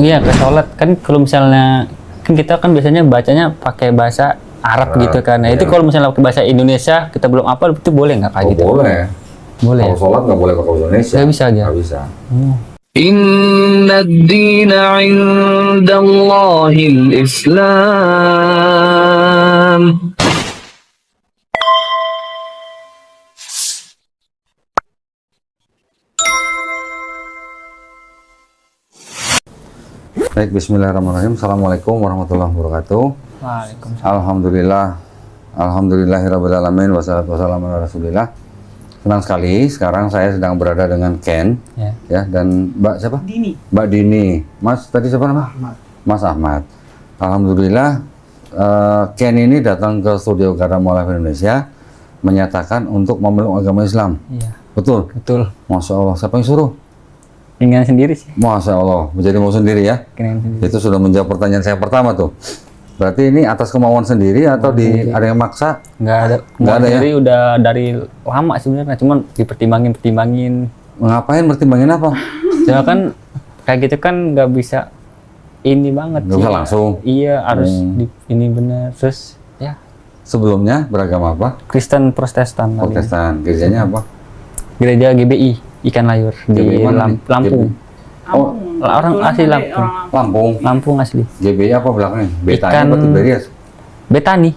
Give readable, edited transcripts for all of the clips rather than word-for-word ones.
Iya, ke sholat kan kalau misalnya kan kita kan biasanya bacanya pakai bahasa Arab gitu kan. Nah, itu kalau misalnya pakai bahasa Indonesia kita belum hafal itu boleh nggak kayak gitu? Boleh. Boleh. Kalau sholat nggak boleh pakai bahasa Indonesia. Nggak bisa aja. Nggak bisa. Inna ad-dina 'inda Allahil Islam. Baik, bismillahirrahmanirrahim. Assalamualaikum warahmatullahi wabarakatuh. Waalaikumsalam. Alhamdulillahirabbil alamin wassalatu wassalamu ala Rasulillah. Senang sekali sekarang saya sedang berada dengan Ken ya dan Mbak siapa? Dini. Mbak Dini. Mas tadi siapa nama? Ahmad. Mas Ahmad. Alhamdulillah Ken ini datang ke studio Garda Mualaf Indonesia menyatakan untuk memeluk agama Islam. Iya. Betul? Betul. Masya Allah. Siapa yang suruh? Keinginan sendiri sih. Masya Allah. Menjadi mau sendiri ya? Keinginan sendiri. Itu sudah menjawab pertanyaan saya pertama tuh. Berarti ini atas kemauan sendiri atau ada yang maksa? Nggak ada. Nggak ada ya? Sendiri udah dari lama sebenarnya, cuman dipertimbangin. Ngapain pertimbangin apa? Soalnya kan kayak gitu kan nggak bisa ini banget Nggak sih. bisa langsung. Iya, harus ini benar. Terus ya Sebelumnya beragama apa? Kristen Protestan. Protestan. Gerejanya apa? Gereja GBI Ikan Layur di GBI mana nih? Lampung. Oh, Orang Kebetulan asli ada Lampung. orang Lampung. Lampung asli. GBI apa belakangnya? Betanya Ikan- apa Tiberias? Betani.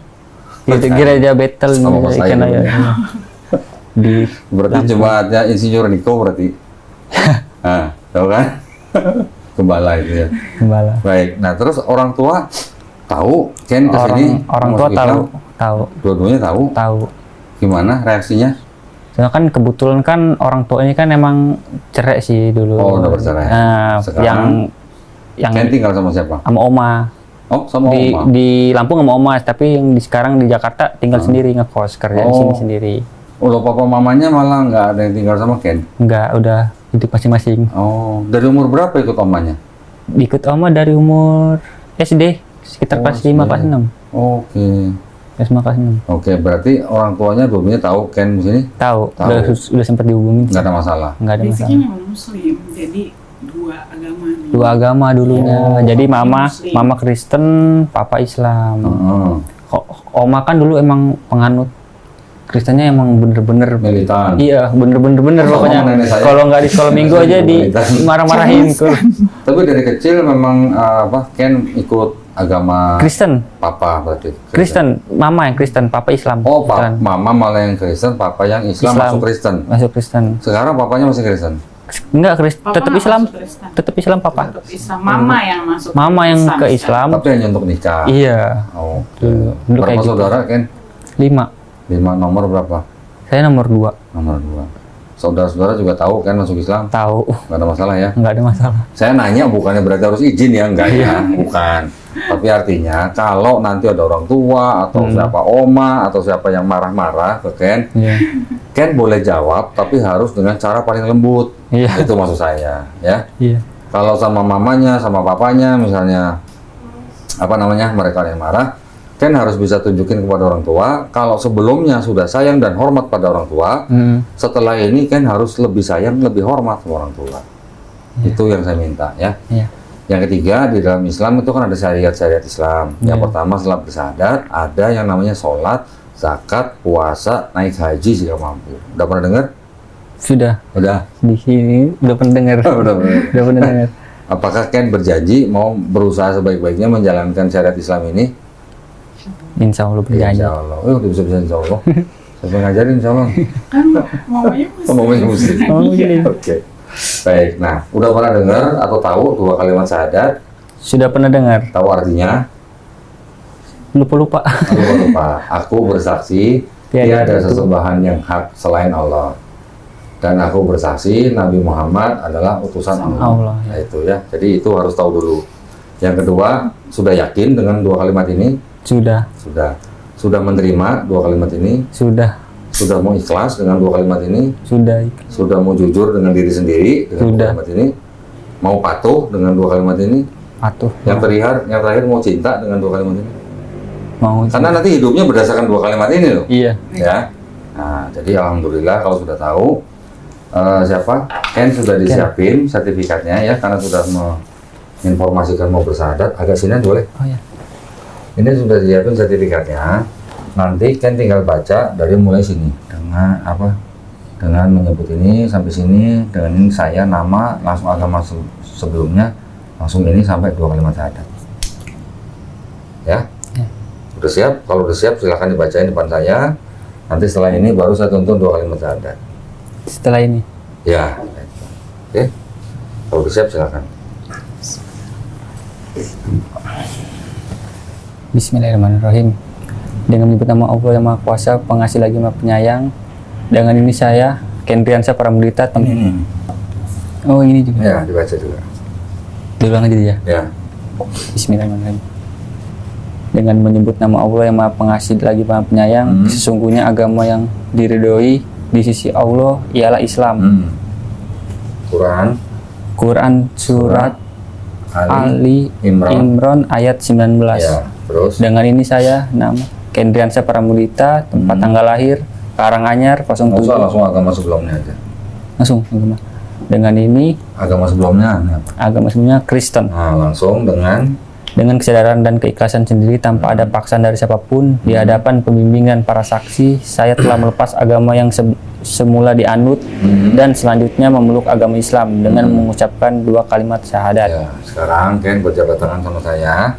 Gitu, Betani. gereja Betel Sama Mas Ikan Ayu. Layur. Di Berarti jemaatnya Insinyur Niko berarti. Nah, tahu kan? Gembala itu ya. Gembala. Baik. Nah, terus orang tua tahu Ken kesini Orang tua masuk tahu, Islam? Dua-duanya tahu. tahu. Gimana reaksinya? Soalnya kan kebetulan kan orang tuanya kan emang cerai sih dulu. Oh, udah bercerai. Nah, Sekarang yang Ken tinggal sama siapa? sama oma. Oh, sama Di, Oma. di Lampung sama oma, tapi yang sekarang di Jakarta tinggal sendiri, ngekos, kerja di sini sendiri. Oh, papa mamanya malah nggak ada yang tinggal sama Ken? Enggak, udah hidup masing-masing. Oh, dari umur berapa ikut omanya? Ikut oma dari umur SD, sekitar kelas 5, kelas 6. Oke. Kelas 5, kelas 6. Oke, berarti orang tuanya dulunya tahu Ken di sini? Tahu, Tahu. udah sempat dihubungin. Nggak ada masalah. Enggak ada basicnya masalah. memang muslim, jadi dua agama nih. Dua agama dulunya. Jadi Muslim. mama Kristen, papa Islam. Heeh. Oma kan dulu emang penganut Kristennya emang bener-bener Militan. iya bener-bener Sama pokoknya nenek saya. kalau nggak di sekolah minggu aja Militan. dimarah-marahin Tapi dari kecil memang Ken ikut agama Kristen papa berarti. Kristen mama yang Kristen papa Islam Oh, Kristen. mama malah yang Kristen, papa yang Islam, masuk Kristen. masuk Kristen Sekarang papanya masih Kristen. enggak Papa tetap nggak Islam masuk Kristen. tetap Islam papa Tetap Islam. Mama yang masuk. mama yang ke sekarang. Islam Tapi hanya untuk nikah. iya Oh. dulu Berapa kayak gitu. saudara Ken? 5 Nomor berapa? saya nomor 2 Nomor 2. Saudara-saudara juga tahu kan masuk Islam? tahu Nggak ada masalah ya? nggak ada masalah Saya nanya bukannya berarti harus izin ya, enggak ya, bukan. Tapi artinya kalau nanti ada orang tua atau siapa oma atau siapa yang marah-marah ke Ken, iya Ken boleh jawab tapi harus dengan cara paling lembut. Iya. Itu maksud saya, ya. iya Kalau sama mamanya, sama papanya misalnya apa namanya mereka yang marah, Ken harus bisa tunjukin kepada orang tua. Kalau sebelumnya sudah sayang dan hormat pada orang tua, setelah ini Ken harus lebih sayang, lebih hormat sama orang tua. Itu yang saya minta, ya. iya Yang ketiga, di dalam Islam itu kan ada syariat-syariat Islam. Yang pertama setelah bersyahadat, ada yang namanya sholat, zakat, puasa, naik haji jika mampu. Udah pernah dengar? sudah Udah. di sini udah pernah dengar Udah pernah. udah pernah dengar Apakah Ken berjanji mau berusaha sebaik-baiknya menjalankan syariat Islam ini? Insya Allah berjanji Insya Allah. Oh, udah bisa Insya Allah. Siapa yang ngajarin Insya Allah? Kan mamanya muslim. Ngomongnya muslim. Oh, muslim. Oke. Baik. Nah, udah pernah dengar atau tahu dua kalimat syahadat? sudah pernah dengar Tahu artinya? lupa Lupa. Aku bersaksi Tiada tiada sesembahan yang hak selain Allah. Dan aku bersaksi Nabi Muhammad adalah utusan Allah. Allah, ya. Nah, itu ya. Jadi itu harus tahu dulu. Yang kedua, sudah yakin dengan dua kalimat ini? sudah Sudah menerima dua kalimat ini? sudah Sudah mau ikhlas dengan dua kalimat ini? sudah Sudah mau jujur dengan diri sendiri dengan dua Sudah. kalimat ini? Mau patuh dengan dua kalimat ini? patuh Yang terakhir mau cinta dengan dua kalimat ini? mau Karena nanti hidupnya berdasarkan dua kalimat ini loh. iya Ya. Nah, jadi alhamdulillah kalau sudah tahu siapa Ken sudah disiapin sertifikatnya ya karena sudah informasikan mau bersyahadat, agak sini boleh. Oh ya. Ini sudah disiapin sertifikatnya. Nanti kan tinggal baca dari mulai sini dengan apa? Dengan menyebut ini sampai sini, dengan ini saya, nama, langsung agama sebelumnya, langsung ini sampai 2 kalimat syahadat. Ya? Ya. Udah siap? Kalau udah siap silahkan dibacain depan saya. Nanti setelah ini baru saya tuntun 2 kalimat syahadat. Setelah ini. Ya. Oke. Kalau udah siap silahkan. Bismillahirrahmanirrahim. Dengan menyebut nama Allah yang Maha Kuasa, Pengasih lagi Maha Penyayang. Dengan ini saya, Kendriansa Pramudita. Oh ini juga. Ya, dibaca juga. Diulang aja ya. Ya. Bismillahirrahmanirrahim. Dengan menyebut nama Allah yang Maha Pengasih lagi Maha Penyayang, sesungguhnya agama yang diridhoi di sisi Allah ialah Islam. Quran surat Ali Imran ayat 19. Ya, terus. Dengan ini saya, nama Kendriansa Pramudita, tempat tanggal lahir Karanganyar 07. Nggak usah, langsung agama sebelumnya aja. Langsung agama. Dengan ini Agama sebelumnya ini apa? agama sebenarnya Kristen. Nah, langsung Dengan kesadaran dan keikhlasan sendiri tanpa ada paksaan dari siapapun, di hadapan pembimbingan para saksi, saya telah melepas agama yang semula dianut dan selanjutnya memeluk agama Islam dengan mengucapkan 2 kalimat syahadat. ya. Sekarang Ken berjabat tangan sama saya.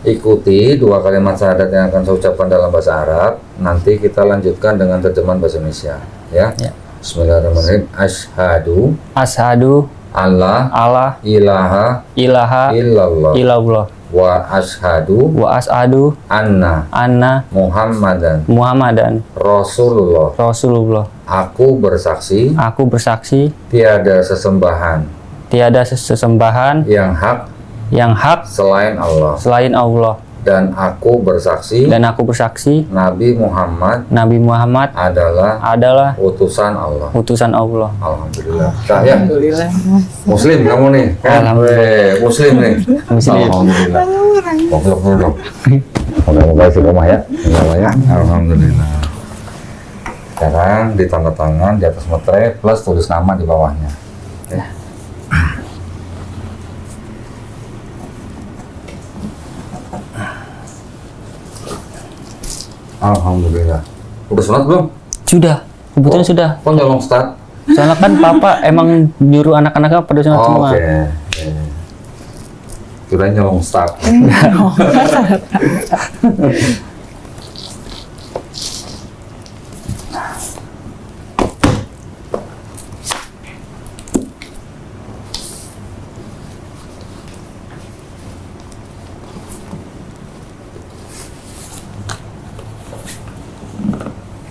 Ikuti 2 kalimat syahadat yang akan saya ucapkan dalam bahasa Arab. Nanti kita lanjutkan dengan terjemahan bahasa Indonesia. Ya. Ya. Bismillahirrahmanirrahim. Asyhadu Allah Allah ilaha ilaha illallah illallah wa ashhadu wa as'adu anna anna Muhammadan Rasulullah. Rasulullah. Aku bersaksi Aku bersaksi tiada sesembahan tiada sesembahan yang hak selain Allah, dan aku bersaksi Nabi Muhammad adalah utusan Allah. Alhamdulillah. Saya Muslim kamu nih. Alhamdulillah. Muslim nih. Muslim. Alhamdulillah. Goblok dulu dong. Moga-moga sih ya. Namanya. Alhamdulillah. Sekarang di tanda tangan di atas materai plus tulis nama di bawahnya. Ya. Alhamdulillah. Udah sunat belum? Sudah, kebetulan sudah. Kok nyolong start? Soalnya kan papa emang nyuruh anak-anaknya pada sunat semua. Oke. Kirain nyolong start.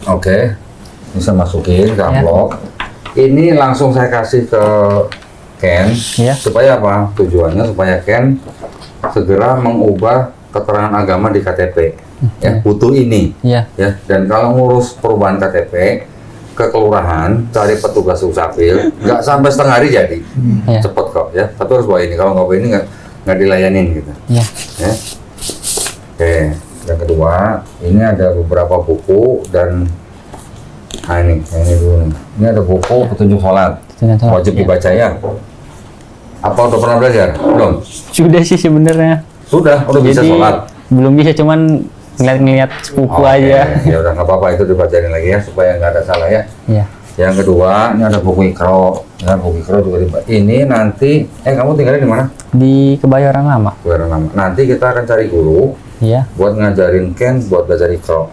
Oke, ini saya masukin ke amplop. Ini langsung saya kasih ke Ken, Ya. supaya apa? Tujuannya supaya Ken segera mengubah keterangan agama di KTP. Ya, butuh ini. Iya. Ya, dan kalau ngurus perubahan KTP ke kelurahan, cari petugas Dukcapil, nggak sampai setengah hari jadi. Iya. Cepet kok, ya. Tapi harus bawa ini. Kalau nggak bawa ini nggak dilayanin gitu. Iya. Ya. Oke, yang kedua, ini ada beberapa buku dan ini dulu nih. Ini ada buku petunjuk sholat, wajib dibaca ya. Apa udah pernah belajar? Belum? Sudah sih sebenarnya. Sudah, udah bisa Jadi, sholat. belum bisa, cuman ngeliat sepupu Oke, aja. ya udah nggak apa-apa, itu dibacain lagi ya supaya nggak ada salah ya. Iya. Yang kedua, ini ada buku Iqra. Ya, buku Iqra juga dibaca. Ini nanti, kamu tinggalnya di mana? Di Kebayoran Lama. Kebayoran Lama. Nanti kita akan cari guru Iya. buat ngajarin Ken buat belajar Iqra.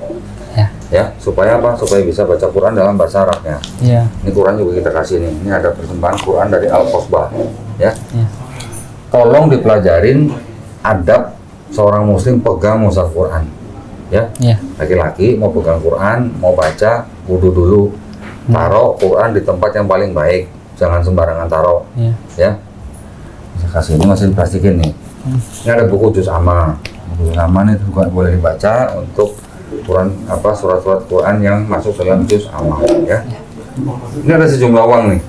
Ya. Ya, supaya apa? Supaya bisa baca Quran dalam bahasa Arabnya. Iya. Ini Quran juga kita kasih nih. Ini ada persembahan Quran dari Al-Qasbah. Ya. Iya. Tolong dipelajarin adab seorang muslim pegang mushaf Quran. Ya. Iya. Laki-laki mau pegang Quran, mau baca, wudu dulu. Taruh Quran di tempat yang paling baik. Jangan sembarangan taruh. Iya. Ya. Saya kasih ini masih diplastikin nih. Ini ada buku juz amma. Buku juz amma ini juga boleh dibaca untuk Quran surat-surat Quran yang masuk dalam juz amma ya. Ini ada sejumlah uang nih.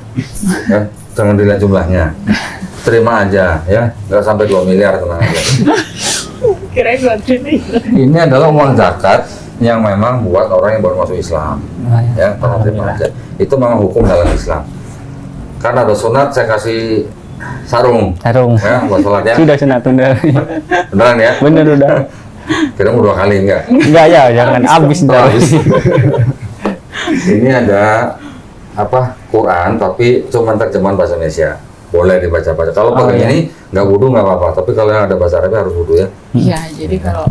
Ya, jangan dilihat jumlahnya. Terima aja ya, nggak sampai 2 miliar tenang aja. Kirain buat ini. Ini adalah uang zakat yang memang buat orang yang baru masuk Islam. Ya, tolong terima aja. Itu memang hukum dalam Islam. Karena ada sunat saya kasih sarung. Sarung. Ya, buat sholat ya. Sudah sunat tunda. Beneran ya? Bener udah. Kira mau 2 kali enggak? Enggak ya, jangan habis ntar. Habis. Ini ada apa? Quran tapi cuma terjemahan bahasa Indonesia. Boleh dibaca-baca. Kalau pakai iya. ini nggak wudu nggak apa-apa. Tapi kalau yang ada bahasa Arabnya harus wudu ya. Iya, jadi kalau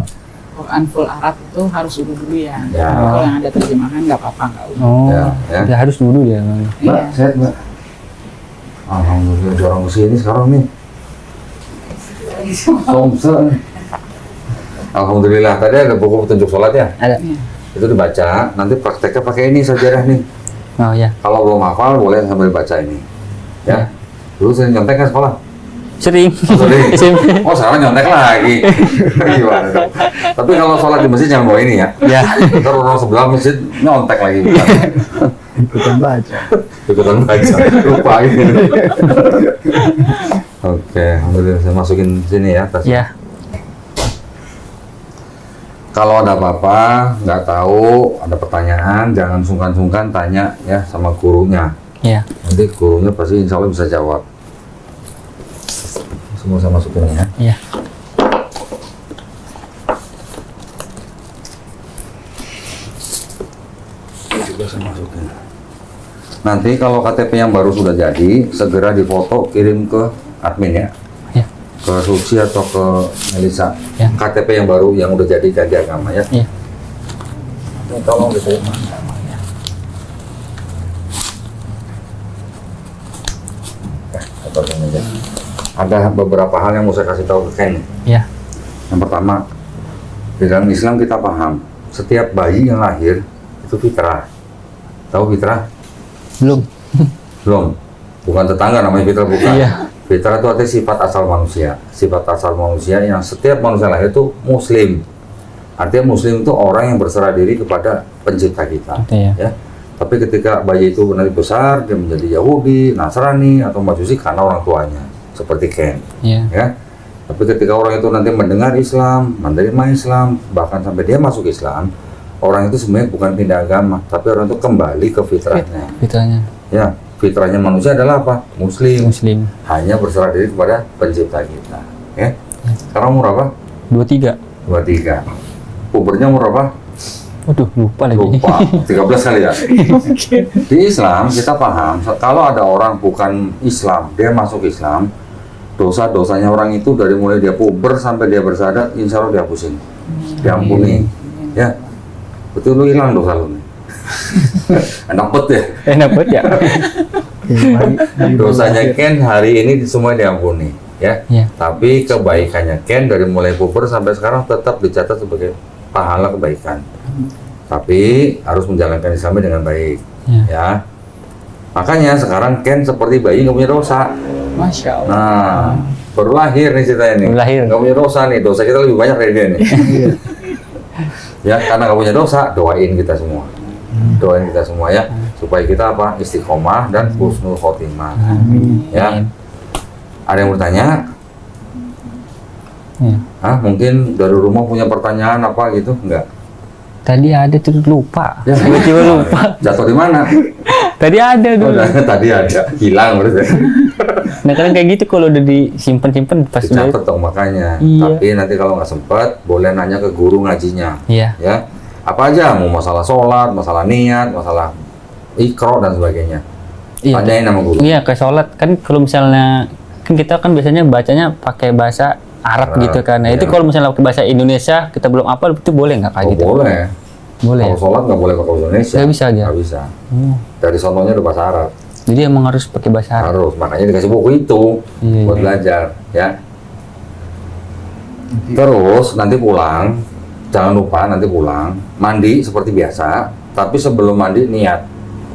Quran full Arab itu harus dulu dulu ya. Ya. Kalau yang ada terjemahan nggak apa-apa, nggak usah. Oh, Ya. ya harus dulu dia. Mbak, sehat Mbak? Alhamdulillah, ada orang kesini sekarang nih. Somse. Alhamdulillah, tadi ada buku petunjuk sholat ya? Ada. Itu dibaca, nanti prakteknya pakai ini sajadah nih. Oh ya. Kalau belum hafal, boleh sambil baca ini. Ya. Dulu saya nyontek kan sekolah? Sering. Sorry. SMP. Oh, sekarang nyontek lagi. Gimana dong? Tapi kalau sholat di masjid jangan bawa ini ya. Ya. Ntar orang sebelah masjid nyontek lagi. Ikutan baca. Ikutan baca, lupa gitu. Oke, alhamdulillah saya masukin sini ya tas. Ya. Kalau ada apa-apa, nggak tahu, ada pertanyaan, jangan sungkan-sungkan tanya ya sama gurunya. Ya. Nanti gurunya pasti insya Allah bisa jawab. Semua saya masukin ya. Ya. Ini juga saya masukin. Nanti kalau KTP yang baru sudah jadi, segera difoto kirim ke admin ya. Ya. Ke Suci atau ke Melisa. Ya. KTP yang baru yang udah jadi ganti agama ya. Ya. Ini tolong diterima. Ada beberapa hal yang mau saya kasih tahu ke Ken. Ya. Yang pertama, di dalam Islam kita paham, setiap bayi yang lahir itu fitrah. Tahu fitrah? Belum. Belum. Bukan tetangga namanya fitrah, bukan. Iya. Fitrah itu artinya sifat asal manusia. Sifat asal manusia yang setiap manusia lahir itu muslim. Artinya muslim itu orang yang berserah diri kepada pencipta kita. Iya. Ya. Tapi ketika bayi itu nanti besar, dia menjadi Yahudi, Nasrani, atau Majusi karena orang tuanya. Seperti Ken. Ya. Ya. Tapi ketika orang itu nanti mendengar Islam, menerima Islam, bahkan sampai dia masuk Islam, orang itu sebenarnya bukan pindah agama, tapi orang itu kembali ke fitrahnya. Fitrahnya. Ya, fitrahnya manusia adalah apa? Muslim. Muslim. Hanya berserah diri kepada pencipta kita. Ya. Sekarang umur apa? 23. 23. Pubernya umur apa? Waduh, lupa lagi. Lupa. 13 kali ya. Di Islam kita paham, kalau ada orang bukan Islam, dia masuk Islam, dosa-dosanya orang itu dari mulai dia puber sampai dia bersadar, insya Allah dihapusin, diampuni. Ya, betul, lu hilang dosa lu nih. Enak bet ya. Enak banget ya. Dosanya Ken hari ini semua diampuni. Ya. Ya. Tapi kebaikannya Ken dari mulai puber sampai sekarang tetap dicatat sebagai pahala kebaikan. Tapi harus menjalankan Islamnya dengan baik. Ya. Makanya sekarang Ken seperti bayi nggak punya dosa. Masya Allah. Nah, baru lahir nih ceritanya nih. Baru lahir. Nggak punya dosa nih. Dosa kita lebih banyak dari dia nih. Ya, karena nggak punya dosa, doain kita semua. Doain kita semua ya, supaya kita apa? Istiqomah dan husnul khotimah. Ya. Ada yang bertanya? Ya. Mungkin dari rumah punya pertanyaan apa gitu? Enggak. Tadi ada tuh lupa. Ya, Tiba-tiba lupa. Jatuh di mana? Tadi ada Oh, dulu. tadi ada, hilang berarti. Nah, kadang kayak gitu kalau udah disimpan-simpan pas udah. Dicatat dong makanya. Iya. Tapi nanti kalau nggak sempat, boleh nanya ke guru ngajinya. Iya. Ya, apa aja, mau masalah sholat, masalah niat, masalah ikro dan sebagainya. Iya. Tanyain sama guru. Iya, ke sholat kan kalau misalnya kan kita kan biasanya bacanya pakai bahasa Arab Arab, gitu kan. Nah, itu iya. kalau misalnya pakai bahasa Indonesia kita belum apa itu boleh nggak kayak Oh, gitu? boleh. Boleh. Kalau sholat nggak boleh pakai bahasa Indonesia. Nggak bisa aja? Nggak bisa. Hmm. Dari sononya udah bahasa Arab. Jadi emang harus pakai bahasa Arab. Harus. Makanya dikasih buku itu Iya, buat iya. belajar, ya. Terus nanti pulang, jangan lupa nanti pulang mandi seperti biasa. Tapi sebelum mandi niat,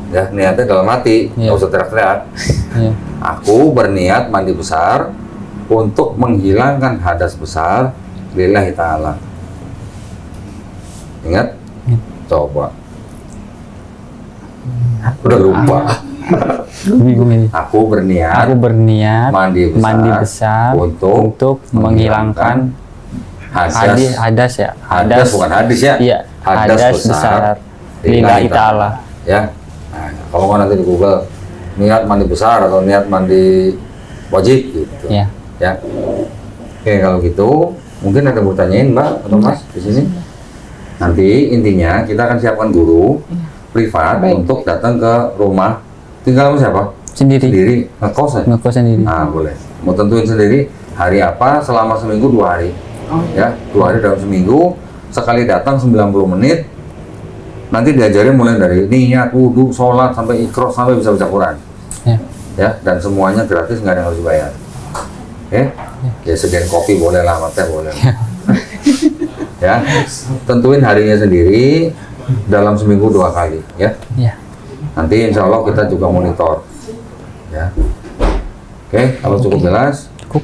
ya niatnya dalam hati, Iya. nggak usah teriak-teriak. Iya. Aku berniat mandi besar untuk menghilangkan hadas besar lillahi ta'ala. Ingat? Coba. Udah lupa. Bingung ini. Aku berniat Aku berniat mandi besar untuk menghilangkan hadas ya. hadas bukan hadis ya. Iya, hadas besar lillahi ta'ala. Ya. Nah, kalau nggak nanti di Google niat mandi besar atau niat mandi wajib gitu. Ya. Ya. Oke, kalau gitu mungkin ada mau tanyain Mbak atau Mas di sini. Nanti intinya kita akan siapkan guru privat Baik. untuk datang ke rumah. Tinggal sama siapa? Sendiri. Sendiri, ngekos ya? Ngekos sendiri. Nah, boleh. Mau tentuin sendiri hari apa selama seminggu 2 hari. Oh, Ya, 2 hari dalam seminggu. Sekali datang 90 menit. Nanti diajarin mulai dari niat, wudhu, sholat, sampai ikros, sampai bisa baca Quran. Ya. Ya, dan semuanya gratis, nggak ada yang harus dibayar. Oke? Ya, sediain kopi boleh lah, sama teh boleh. Ya, tentuin harinya sendiri dalam seminggu 2 kali. Ya. Ya. Nanti insya Allah kita juga monitor. Ya. Oke, kalau cukup jelas, Cukup.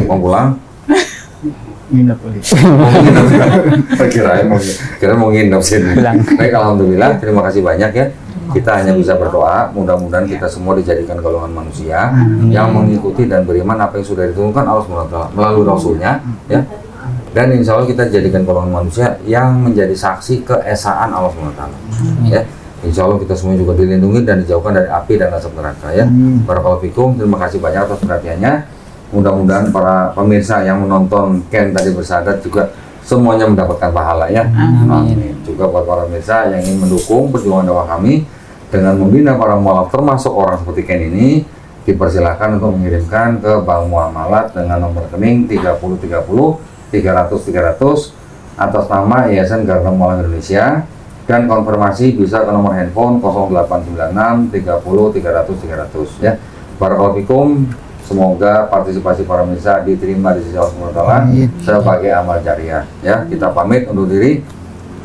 mau pulang? Nginep lagi. Kira mau nginep sini. Pulang. Baik, alhamdulillah. Terima kasih banyak ya. Kita hanya bisa berdoa. Mudah-mudahan kita semua dijadikan golongan manusia yang mengikuti dan beriman apa yang sudah diturunkan Allah SWT melalui Rasulnya. Ya. Dan insya Allah kita jadikan golongan manusia yang menjadi saksi keesaan Allah SWT. Ya. Insya Allah kita semua juga dilindungi dan dijauhkan dari api dan asap neraka ya. Barakallahu fikum. Terima kasih banyak atas perhatiannya. Mudah-mudahan para pemirsa yang menonton Ken tadi bersahadat juga semuanya mendapatkan pahala ya. Amin. Juga buat para pemirsa yang ingin mendukung perjuangan dakwah kami dengan membina para mualaf termasuk orang seperti Ken ini, dipersilakan untuk mengirimkan ke Bank Muamalat dengan nomor rekening 3030 300 atas nama Yayasan Garda Mualaf Indonesia. Dan konfirmasi bisa ke nomor handphone 0896 30 300 ya. Barakallahu fikum. Semoga partisipasi para pemirsa diterima di sisi Allah SWT sebagai amal jariah ya. Kita pamit undur diri.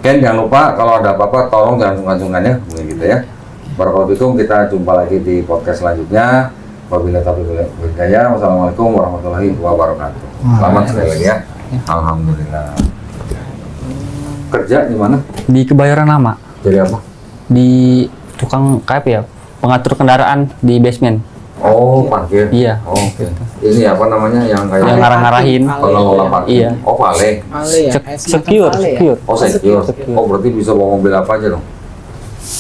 Ken, jangan lupa kalau ada apa-apa tolong jangan sungkan-sungkan ya, mungkin gitu ya. Barakallahu fikum. Kita jumpa lagi di podcast selanjutnya. Wabillahi taufiq wal hidayah. Wassalamualaikum warahmatullahi wabarakatuh. Selamat sekali lagi ya. Alhamdulillah. Kerja di mana? Di Kebayoran Lama. Jadi apa? Di tukang kayak apa ya? Pengatur kendaraan di basement. Oh, parkir. Iya. Oh, oke. Ini apa namanya yang kayak Yang ngarah-ngarahin. pengelola parkir. Iya. Oh, vale. Vale ya, Sek- kayak semacam secure, vale ya? secure. Oh, secure. Oh, berarti bisa bawa mobil apa aja dong?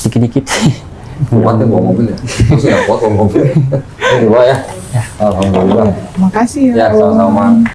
Dikit-dikit. Kuat ya bawa mobil ya? Masih nggak kuat bawa mobil. Ini dua ya? Alhamdulillah. Makasih Ya, ya. Om. sama-sama.